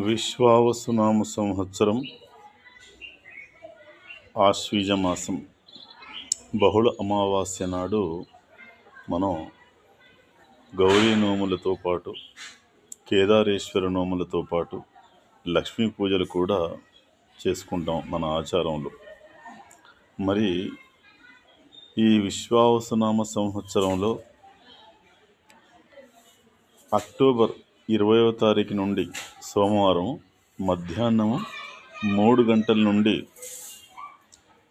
విశ్వావసునామ సంవత్సరం ఆశ్వీజ మాసం బహుళ అమావాస్య నాడు మనం గౌరీ నోములతో పాటు కేదారేశ్వర నోములతో పాటు లక్ష్మీ పూజలు కూడా చేసుకుంటాం మన ఆచారంలో. మరి ఈ విశ్వావసునామ సంవత్సరంలో అక్టోబర్ 20వ తారీఖు నుండి సోమవారం మధ్యాహ్నం 3 గంటల నుండి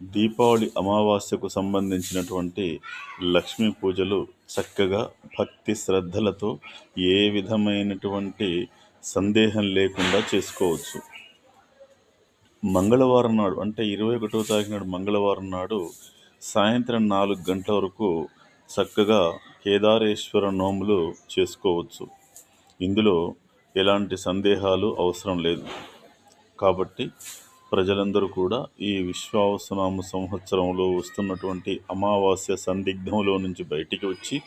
దీపావళి అమావాస్యకు సంబంధించినటువంటి లక్ష్మీ పూజలు చక్కగా భక్తి శ్రద్ధలతో ఏ విధమైనటువంటి సందేహం లేకుండా చేసుకోవచ్చు. మంగళవారం నాడు అంటే 21వ తారీఖు నాడు మంగళవారం నాడు సాయంత్రం 4 గంటల వరకు చక్కగా కేదారేశ్వర నోములు చేసుకోవచ్చు. ఇందులో ఎలాంటి సందేహాలు అవసరం లేదు. కాబట్టి ప్రజలందరూ కూడా ఈ విశ్వావసునామ సంవత్సరంలో వస్తున్నటువంటి అమావాస్య సందిగ్ధంలో నుంచి బయటికి వచ్చి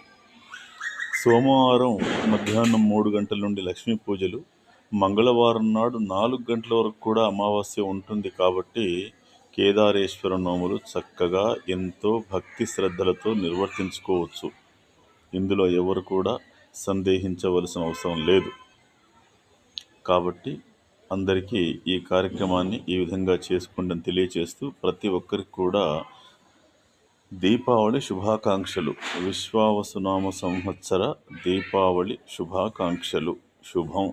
సోమవారం మధ్యాహ్నం 3 గంటల నుండి లక్ష్మీ పూజలు, మంగళవారం నాడు 4 గంటల వరకు కూడా అమావాస్య ఉంటుంది. కాబట్టి కేదారేశ్వర నోములు చక్కగా ఎంతో భక్తి శ్రద్ధలతో నిర్వర్తించుకోవచ్చు. ఇందులో ఎవరు కూడా సందేహించవలసిన అవసరం లేదు. కాబట్టి అందరికీ ఈ కార్యక్రమాన్ని ఈ విధంగా చేసుకుంటూ తెలియచేస్తూ ప్రతి ఒక్కరికి కూడా దీపావళి శుభాకాంక్షలు. విశ్వావసునామ సంవత్సర దీపావళి శుభాకాంక్షలు. శుభం.